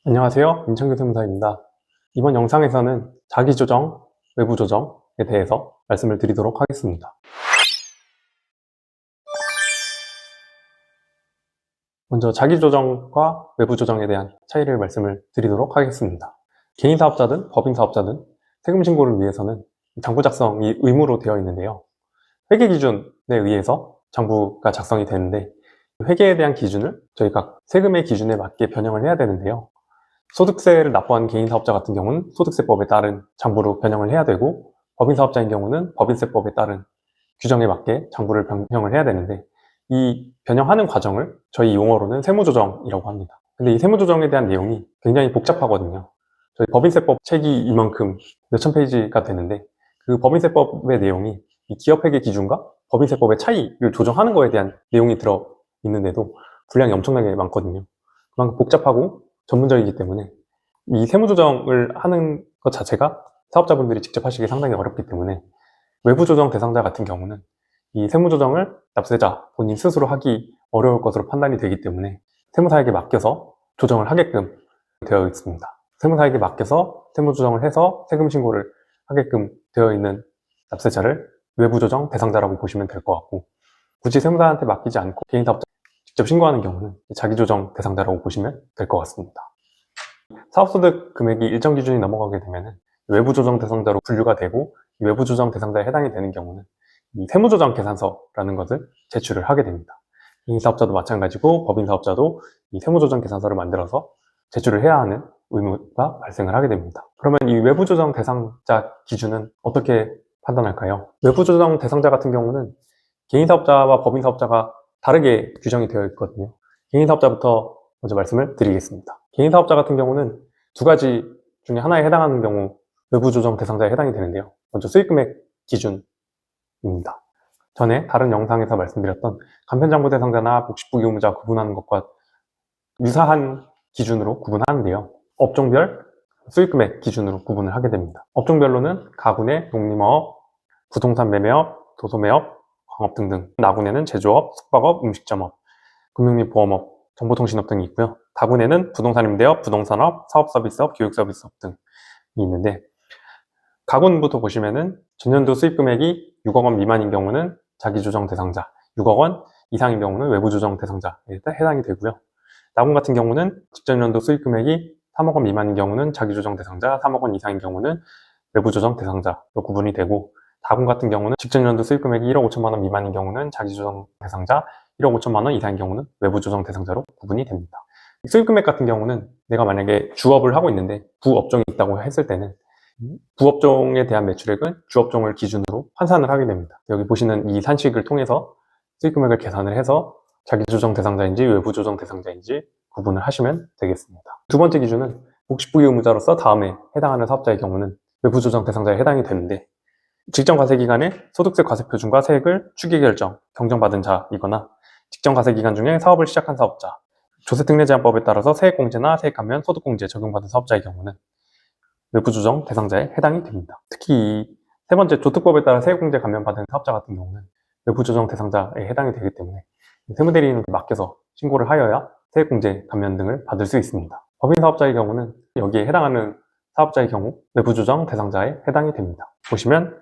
안녕하세요. 임창규 세무사입니다. 이번 영상에서는 자기조정, 외부조정에 대해서 말씀을 드리도록 하겠습니다. 먼저 자기조정과 외부조정에 대한 차이를 말씀을 드리도록 하겠습니다. 개인사업자든 법인사업자든 세금신고를 위해서는 장부 작성이 의무로 되어 있는데요. 회계 기준에 의해서 장부가 작성이 되는데 회계에 대한 기준을 저희가 세금의 기준에 맞게 변형을 해야 되는데요. 소득세를 납부한 개인사업자 같은 경우는 소득세법에 따른 장부로 변형을 해야 되고, 법인사업자인 경우는 법인세법에 따른 규정에 맞게 장부를 변형을 해야 되는데, 이 변형하는 과정을 저희 용어로는 세무조정이라고 합니다. 근데 이 세무조정에 대한 내용이 굉장히 복잡하거든요. 저희 법인세법 책이 이만큼 몇천 페이지가 되는데, 그 법인세법의 내용이 이 기업회계 기준과 법인세법의 차이를 조정하는 거에 대한 내용이 들어 있는데도 분량이 엄청나게 많거든요. 그만큼 복잡하고 전문적이기 때문에 이 세무조정을 하는 것 자체가 사업자분들이 직접 하시기 상당히 어렵기 때문에, 외부조정 대상자 같은 경우는 이 세무조정을 납세자 본인 스스로 하기 어려울 것으로 판단이 되기 때문에 세무사에게 맡겨서 조정을 하게끔 되어 있습니다. 세무사에게 맡겨서 세무조정을 해서 세금 신고를 하게끔 되어 있는 납세자를 외부조정 대상자라고 보시면 될 것 같고, 굳이 세무사한테 맡기지 않고 개인사업자 직접 신고하는 경우는 자기조정 대상자라고 보시면 될 것 같습니다. 사업소득 금액이 일정 기준이 넘어가게 되면 외부조정 대상자로 분류가 되고, 이 외부조정 대상자에 해당이 되는 경우는 이 세무조정 계산서라는 것을 제출을 하게 됩니다. 개인사업자도 마찬가지고 법인사업자도 이 세무조정 계산서를 만들어서 제출을 해야 하는 의무가 발생을 하게 됩니다. 그러면 이 외부조정 대상자 기준은 어떻게 판단할까요? 외부조정 대상자 같은 경우는 개인사업자와 법인사업자가 다르게 규정이 되어 있거든요. 개인사업자부터 먼저 말씀을 드리겠습니다. 개인사업자 같은 경우는 두 가지 중에 하나에 해당하는 경우 외부조정 대상자에 해당이 되는데요. 먼저 수익금액 기준입니다. 전에 다른 영상에서 말씀드렸던 간편장부 대상자나 복식부 의무자 구분하는 것과 유사한 기준으로 구분하는데요. 업종별 수익금액 기준으로 구분을 하게 됩니다. 업종별로는 가구내, 농림업, 부동산 매매업, 도소매업, 광업 등등, 나구내는 제조업, 숙박업, 음식점업, 금융 및 보험업, 정보통신업 등이 있고요. 다구내는 부동산 임대업, 부동산업, 사업서비스업, 교육서비스업 등이 있는데, 가구부터 보시면은 전년도 수입금액이 6억 원 미만인 경우는 자기조정 대상자, 6억 원 이상인 경우는 외부조정 대상자에 해당이 되고요. 나군 같은 경우는 직전년도 수입금액이 3억 원 미만인 경우는 자기조정 대상자, 3억 원 이상인 경우는 외부조정 대상자로 구분이 되고, 다군 같은 경우는 직전년도 수입금액이 1억 5천만 원 미만인 경우는 자기조정 대상자, 1억 5천만 원 이상인 경우는 외부조정 대상자로 구분이 됩니다. 수입금액 같은 경우는 내가 만약에 주업을 하고 있는데 부업종이 있다고 했을 때는 부업종에 대한 매출액은 주업종을 기준으로 환산을 하게 됩니다. 여기 보시는 이 산식을 통해서 수익금액을 계산을 해서 자기조정 대상자인지 외부조정 대상자인지 구분을 하시면 되겠습니다. 두 번째 기준은 복식부 의무자로서 다음에 해당하는 사업자의 경우는 외부조정 대상자에 해당이 되는데, 직전 과세 기간에 소득세 과세 표준과 세액을 추계 결정, 경정받은 자이거나 직전 과세 기간 중에 사업을 시작한 사업자, 조세특례제한법에 따라서 세액공제나 세액감면, 소득공제 적용받은 사업자의 경우는 외부조정 대상자에 해당이 됩니다. 특히 세 번째 조특법에 따라 세액공제 감면받은 사업자 같은 경우는 외부조정 대상자에 해당이 되기 때문에 세무대리인한테 맡겨서 신고를 하여야 세액공제 감면 등을 받을 수 있습니다. 법인사업자의 경우는 여기에 해당하는 사업자의 경우 외부조정 대상자에 해당이 됩니다. 보시면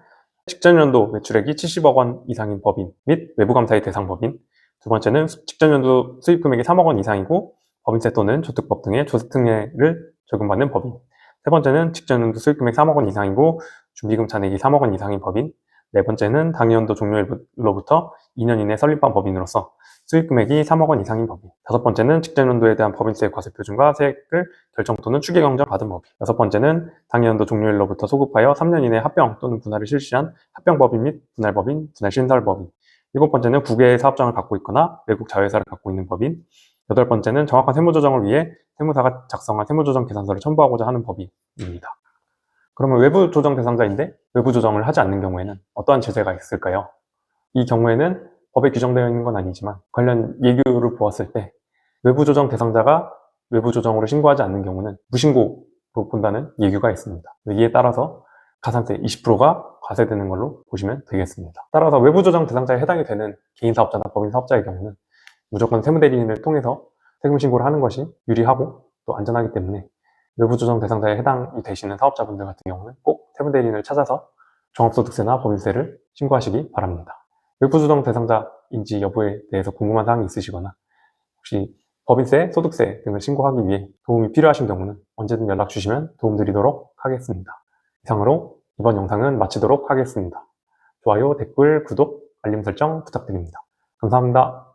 직전연도 매출액이 70억 원 이상인 법인 및 외부감사의 대상 법인, 두 번째는 직전연도 수입금액이 3억 원 이상이고 법인세 또는 조특법 등의 조세특례를 적용받는 법인, 세 번째는 직전연도 수익금액 3억 원 이상이고 준비금 잔액이 3억 원 이상인 법인, 네 번째는 당연도 종료일로부터 2년 이내 설립한 법인으로서 수익금액이 3억 원 이상인 법인, 다섯 번째는 직전연도에 대한 법인세 과세 표준과 세액을 결정 또는 추계 경정 받은 법인, 여섯 번째는 당연도 종료일로부터 소급하여 3년 이내 합병 또는 분할을 실시한 합병법인 및 분할법인, 분할신설법인, 일곱 번째는 국외의 사업장을 갖고 있거나 외국 자회사를 갖고 있는 법인, 여덟 번째는 정확한 세무조정을 위해 세무사가 작성한 세무조정 계산서를 첨부하고자 하는 법인입니다. 그러면 외부조정 대상자인데 외부조정을 하지 않는 경우에는 어떠한 제재가 있을까요? 이 경우에는 법에 규정되어 있는 건 아니지만 관련 예규를 보았을 때 외부조정 대상자가 외부조정으로 신고하지 않는 경우는 무신고로 본다는 예규가 있습니다. 이에 따라서 가산세 20%가 과세되는 걸로 보시면 되겠습니다. 따라서 외부조정 대상자에 해당이 되는 개인사업자나 법인사업자의 경우는 무조건 세무대리인을 통해서 세금 신고를 하는 것이 유리하고 또 안전하기 때문에 외부조정 대상자에 해당이 되시는 사업자분들 같은 경우는 꼭 세무대리인을 찾아서 종합소득세나 법인세를 신고하시기 바랍니다. 외부조정 대상자인지 여부에 대해서 궁금한 사항이 있으시거나 혹시 법인세, 소득세 등을 신고하기 위해 도움이 필요하신 경우는 언제든 연락 주시면 도움드리도록 하겠습니다. 이상으로 이번 영상은 마치도록 하겠습니다. 좋아요, 댓글, 구독, 알림 설정 부탁드립니다. 감사합니다.